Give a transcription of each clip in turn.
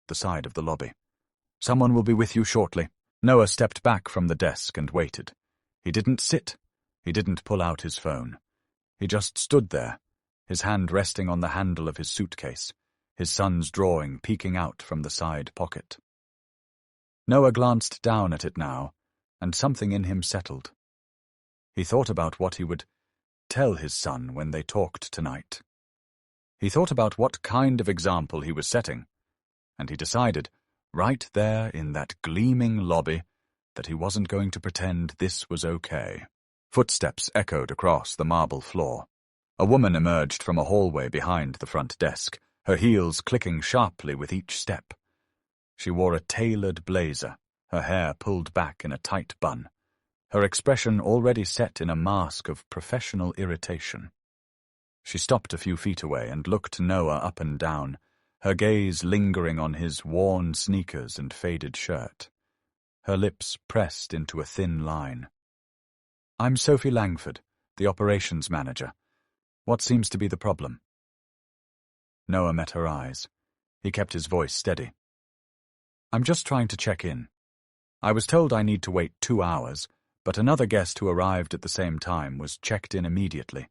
the side of the lobby. "Someone will be with you shortly." Noah stepped back from the desk and waited. He didn't sit. He didn't pull out his phone. He just stood there, his hand resting on the handle of his suitcase, his son's drawing peeking out from the side pocket. Noah glanced down at it now, and something in him settled. He thought about what he would tell his son when they talked tonight. He thought about what kind of example he was setting, and he decided, right there in that gleaming lobby, that he wasn't going to pretend this was okay. Footsteps echoed across the marble floor. A woman emerged from a hallway behind the front desk, her heels clicking sharply with each step. She wore a tailored blazer, her hair pulled back in a tight bun, her expression already set in a mask of professional irritation. She stopped a few feet away and looked Noah up and down, her gaze lingering on his worn sneakers and faded shirt. Her lips pressed into a thin line. "I'm Sophie Langford, the operations manager. What seems to be the problem?" Noah met her eyes. He kept his voice steady. "I'm just trying to check in. I was told I need to wait 2 hours, but another guest who arrived at the same time was checked in immediately.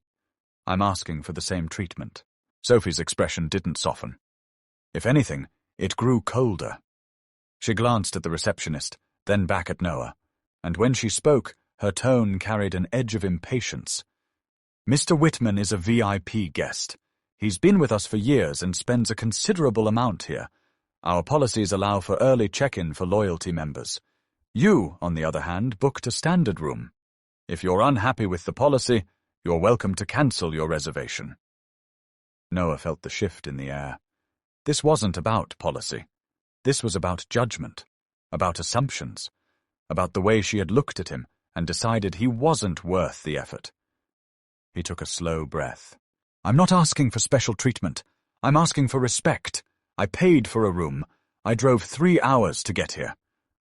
I'm asking for the same treatment." Sophie's expression didn't soften. If anything, it grew colder. She glanced at the receptionist, then back at Noah, and when she spoke, her tone carried an edge of impatience. "Mr. Whitman is a VIP guest. He's been with us for years and spends a considerable amount here. Our policies allow for early check-in for loyalty members. You, on the other hand, booked a standard room. If you're unhappy with the policy, you're welcome to cancel your reservation." Noah felt the shift in the air. This wasn't about policy. This was about judgment, about assumptions, about the way she had looked at him and decided he wasn't worth the effort. He took a slow breath. "I'm not asking for special treatment. I'm asking for respect. I paid for a room. I drove 3 hours to get here.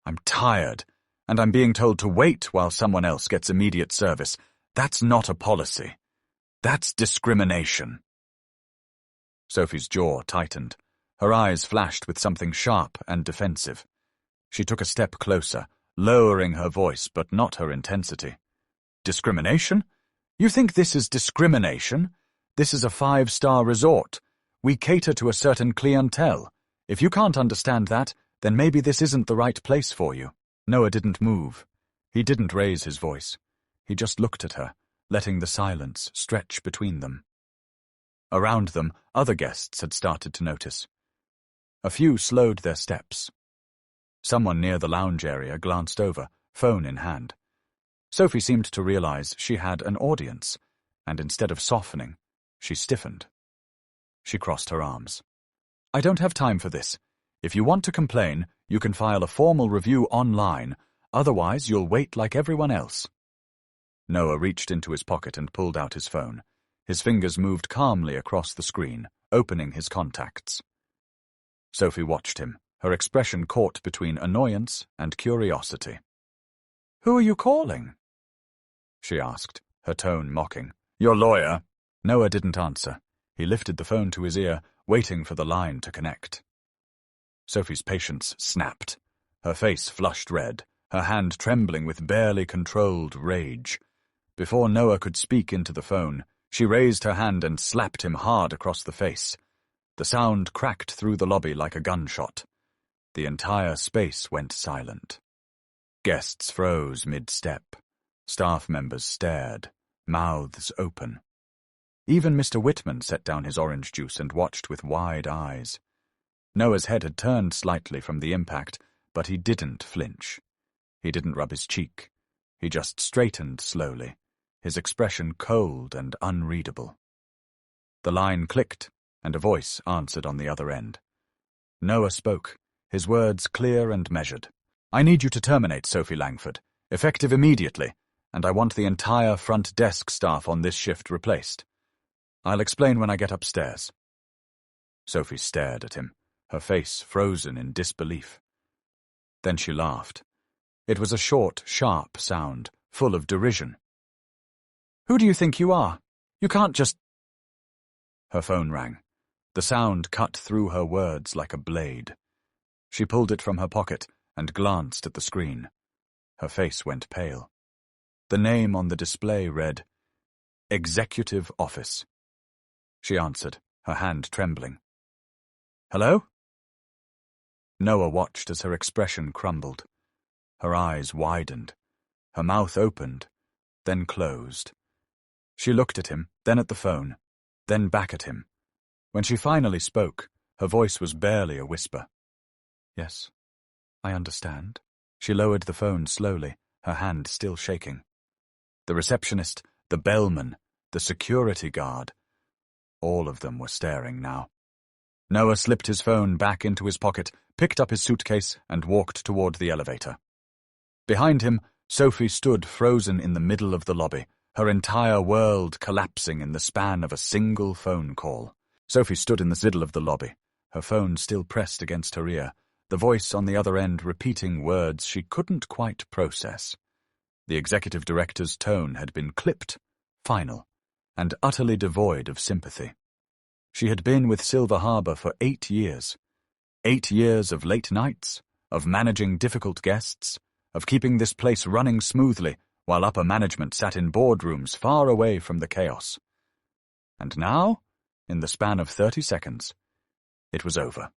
I'm tired, and I'm being told to wait while someone else gets immediate service. That's not a policy. That's discrimination." Sophie's jaw tightened. Her eyes flashed with something sharp and defensive. She took a step closer, lowering her voice but not her intensity. "Discrimination? You think this is discrimination? This is a 5-star resort. We cater to a certain clientele. If you can't understand that, then maybe this isn't the right place for you." Noah didn't move. He didn't raise his voice. He just looked at her, letting the silence stretch between them. Around them, other guests had started to notice. A few slowed their steps. Someone near the lounge area glanced over, phone in hand. Sophie seemed to realize she had an audience, and instead of softening, she stiffened. She crossed her arms. "I don't have time for this. If you want to complain, you can file a formal review online. Otherwise, you'll wait like everyone else." Noah reached into his pocket and pulled out his phone. His fingers moved calmly across the screen, opening his contacts. Sophie watched him, her expression caught between annoyance and curiosity. "Who are you calling?" she asked, her tone mocking. "Your lawyer." Noah didn't answer. He lifted the phone to his ear, waiting for the line to connect. Sophie's patience snapped. Her face flushed red, her hand trembling with barely controlled rage. Before Noah could speak into the phone, she raised her hand and slapped him hard across the face. The sound cracked through the lobby like a gunshot. The entire space went silent. Guests froze mid-step. Staff members stared, mouths open. Even Mr. Whitman set down his orange juice and watched with wide eyes. Noah's head had turned slightly from the impact, but he didn't flinch. He didn't rub his cheek. He just straightened slowly, his expression cold and unreadable. The line clicked, and a voice answered on the other end. Noah spoke, his words clear and measured. "I need you to terminate Sophie Langford, effective immediately, and I want the entire front desk staff on this shift replaced. I'll explain when I get upstairs." Sophie stared at him, her face frozen in disbelief. Then she laughed. It was a short, sharp sound, full of derision. "Who do you think you are? You can't just—" Her phone rang. The sound cut through her words like a blade. She pulled it from her pocket and glanced at the screen. Her face went pale. The name on the display read, Executive Office. She answered, her hand trembling. Hello? Noah watched as her expression crumbled. Her eyes widened. Her mouth opened, then closed. She looked at him, then at the phone, then back at him. When she finally spoke, her voice was barely a whisper. Yes, I understand. She lowered the phone slowly, her hand still shaking. The receptionist, the bellman, the security guard, all of them were staring now. Noah slipped his phone back into his pocket, picked up his suitcase, and walked toward the elevator. Behind him, Sophie stood frozen in the middle of the lobby, her entire world collapsing in the span of a single phone call. Sophie stood in the middle of the lobby, her phone still pressed against her ear, the voice on the other end repeating words she couldn't quite process. The executive director's tone had been clipped, final, and utterly devoid of sympathy. She had been with Silver Harbor for 8 years. 8 years of late nights, of managing difficult guests, of keeping this place running smoothly while upper management sat in boardrooms far away from the chaos. And now, in the span of 30 seconds, it was over.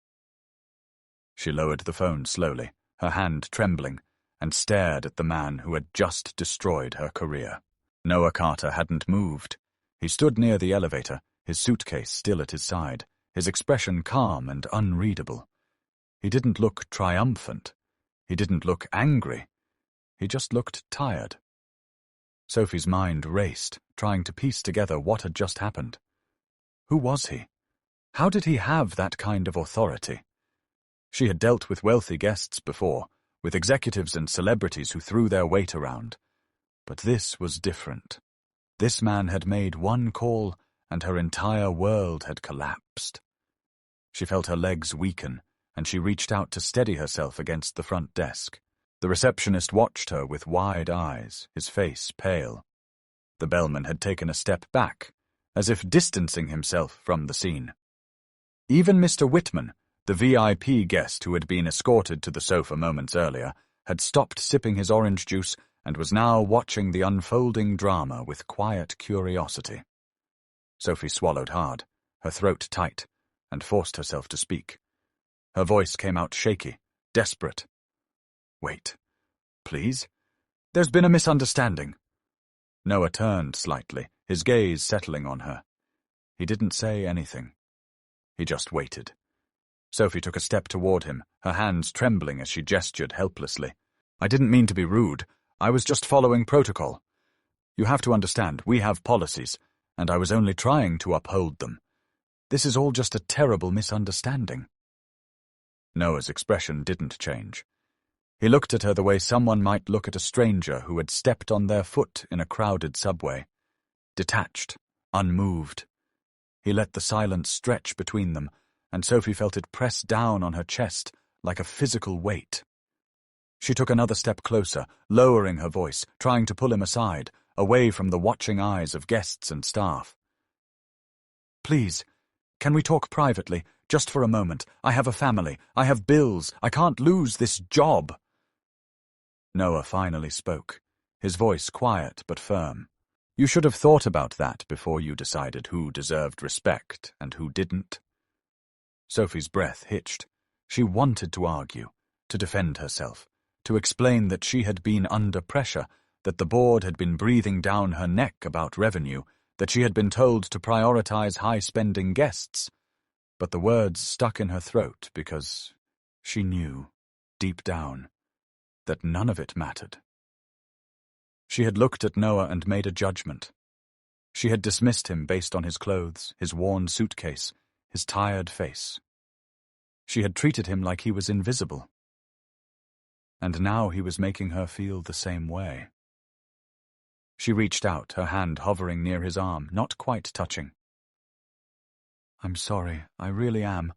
She lowered the phone slowly, her hand trembling, and stared at the man who had just destroyed her career. Noah Carter hadn't moved. He stood near the elevator, his suitcase still at his side, his expression calm and unreadable. He didn't look triumphant. He didn't look angry. He just looked tired. Sophie's mind raced, trying to piece together what had just happened. Who was he? How did he have that kind of authority? She had dealt with wealthy guests before, with executives and celebrities who threw their weight around. But this was different. This man had made one call, and her entire world had collapsed. She felt her legs weaken, and she reached out to steady herself against the front desk. The receptionist watched her with wide eyes, his face pale. The bellman had taken a step back, as if distancing himself from the scene. Even Mr. Whitman, the VIP guest who had been escorted to the sofa moments earlier, had stopped sipping his orange juice and was now watching the unfolding drama with quiet curiosity. Sophie swallowed hard, her throat tight, and forced herself to speak. Her voice came out shaky, desperate. Wait, please? There's been a misunderstanding. Noah turned slightly, his gaze settling on her. He didn't say anything. He just waited. Sophie took a step toward him, her hands trembling as she gestured helplessly. I didn't mean to be rude. I was just following protocol. You have to understand, we have policies, and I was only trying to uphold them. This is all just a terrible misunderstanding. Noah's expression didn't change. He looked at her the way someone might look at a stranger who had stepped on their foot in a crowded subway. Detached, unmoved. He let the silence stretch between them, and Sophie felt it press down on her chest like a physical weight. She took another step closer, lowering her voice, trying to pull him aside, away from the watching eyes of guests and staff. Please, can we talk privately, just for a moment? I have a family, I have bills, I can't lose this job. Noah finally spoke, his voice quiet but firm. You should have thought about that before you decided who deserved respect and who didn't. Sophie's breath hitched. She wanted to argue, to defend herself, to explain that she had been under pressure, that the board had been breathing down her neck about revenue, that she had been told to prioritize high-spending guests. But the words stuck in her throat because she knew, deep down, that none of it mattered. She had looked at Noah and made a judgment. She had dismissed him based on his clothes, his worn suitcase, his tired face. She had treated him like he was invisible. And now he was making her feel the same way. She reached out, her hand hovering near his arm, not quite touching. I'm sorry, I really am.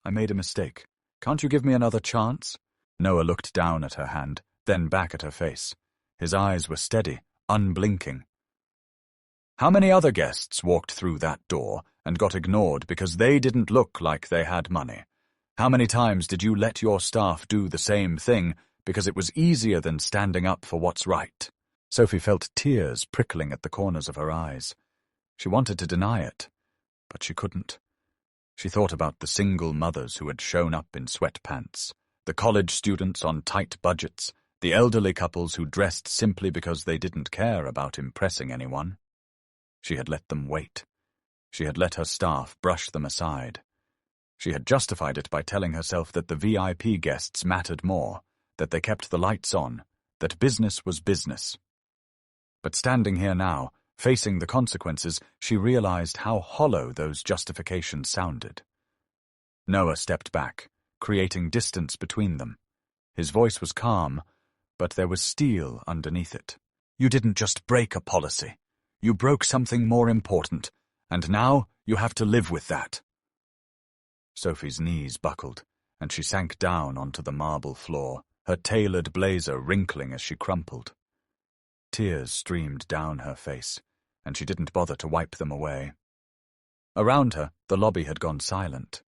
I made a mistake. Can't you give me another chance? Noah looked down at her hand, then back at her face. His eyes were steady, unblinking. How many other guests walked through that door and got ignored because they didn't look like they had money? How many times did you let your staff do the same thing because it was easier than standing up for what's right? Sophie felt tears prickling at the corners of her eyes. She wanted to deny it, but she couldn't. She thought about the single mothers who had shown up in sweatpants, the college students on tight budgets, the elderly couples who dressed simply because they didn't care about impressing anyone. She had let them wait. She had let her staff brush them aside. She had justified it by telling herself that the VIP guests mattered more, that they kept the lights on, that business was business. But standing here now, facing the consequences, she realized how hollow those justifications sounded. Noah stepped back, creating distance between them. His voice was calm, but there was steel underneath it. You didn't just break a policy. You broke something more important, and now you have to live with that. Sophie's knees buckled, and she sank down onto the marble floor, her tailored blazer wrinkling as she crumpled. Tears streamed down her face, and she didn't bother to wipe them away. Around her, the lobby had gone silent.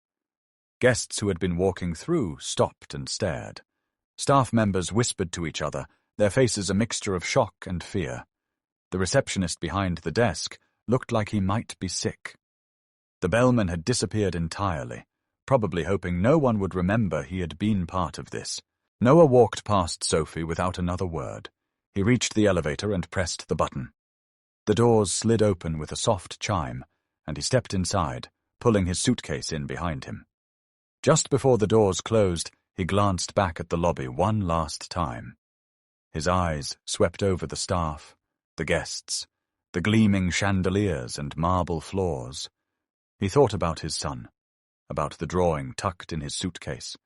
Guests who had been walking through stopped and stared. Staff members whispered to each other, their faces a mixture of shock and fear. The receptionist behind the desk looked like he might be sick. The bellman had disappeared entirely, probably hoping no one would remember he had been part of this. Noah walked past Sophie without another word. He reached the elevator and pressed the button. The doors slid open with a soft chime, and he stepped inside, pulling his suitcase in behind him. Just before the doors closed, he glanced back at the lobby one last time. His eyes swept over the staff, the guests, the gleaming chandeliers and marble floors. He thought about his son, about the drawing tucked in his suitcase,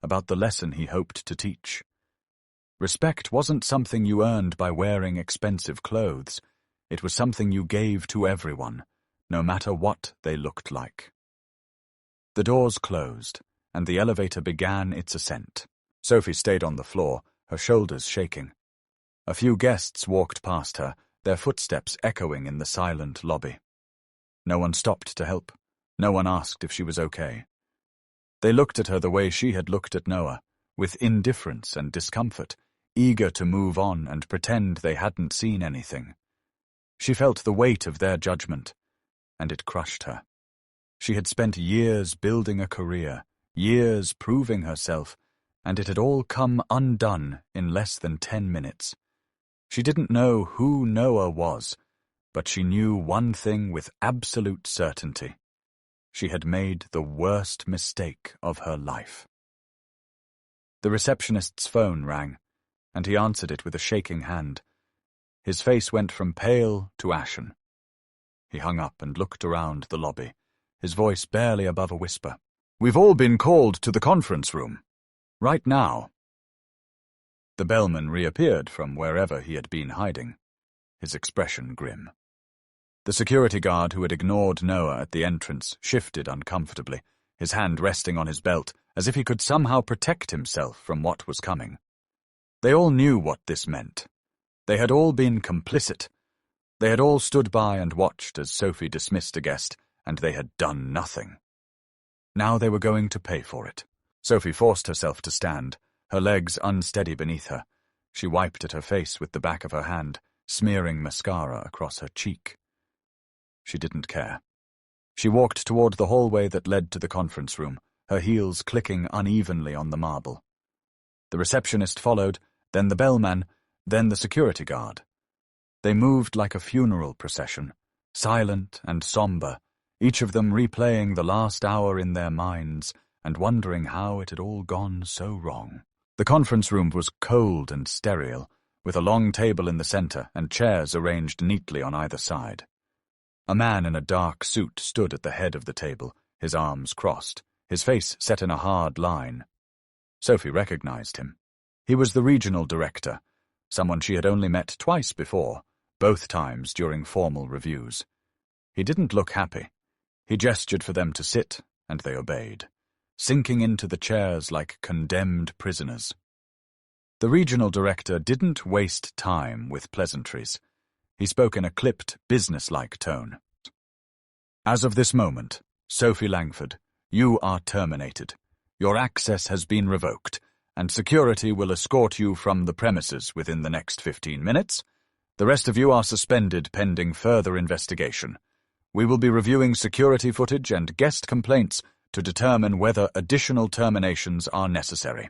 about the lesson he hoped to teach. Respect wasn't something you earned by wearing expensive clothes. It was something you gave to everyone, no matter what they looked like. The doors closed, and the elevator began its ascent. Sophie stayed on the floor, her shoulders shaking. A few guests walked past her, their footsteps echoing in the silent lobby. No one stopped to help. No one asked if she was okay. They looked at her the way she had looked at Noah, with indifference and discomfort, eager to move on and pretend they hadn't seen anything. She felt the weight of their judgment, and it crushed her. She had spent years building a career, years proving herself, and it had all come undone in less than 10 minutes. She didn't know who Noah was, but she knew one thing with absolute certainty. She had made the worst mistake of her life. The receptionist's phone rang, and he answered it with a shaking hand. His face went from pale to ashen. He hung up and looked around the lobby, his voice barely above a whisper. "We've all been called to the conference room. Right now." The bellman reappeared from wherever he had been hiding, his expression grim. The security guard who had ignored Noah at the entrance shifted uncomfortably, his hand resting on his belt, as if he could somehow protect himself from what was coming. They all knew what this meant. They had all been complicit. They had all stood by and watched as Sophie dismissed a guest, and they had done nothing. Now they were going to pay for it. Sophie forced herself to stand, her legs unsteady beneath her. She wiped at her face with the back of her hand, smearing mascara across her cheek. She didn't care. She walked toward the hallway that led to the conference room, her heels clicking unevenly on the marble. The receptionist followed, then the bellman, then the security guard. They moved like a funeral procession, silent and somber, each of them replaying the last hour in their minds and wondering how it had all gone so wrong. The conference room was cold and sterile, with a long table in the center and chairs arranged neatly on either side. A man in a dark suit stood at the head of the table, his arms crossed, his face set in a hard line. Sophie recognized him. He was the regional director, someone she had only met twice before, both times during formal reviews. He didn't look happy. He gestured for them to sit, and they obeyed, sinking into the chairs like condemned prisoners. The regional director didn't waste time with pleasantries. He spoke in a clipped, business-like tone. "As of this moment, Sophie Langford, you are terminated. Your access has been revoked, and security will escort you from the premises within the next 15 minutes. The rest of you are suspended pending further investigation. We will be reviewing security footage and guest complaints to determine whether additional terminations are necessary.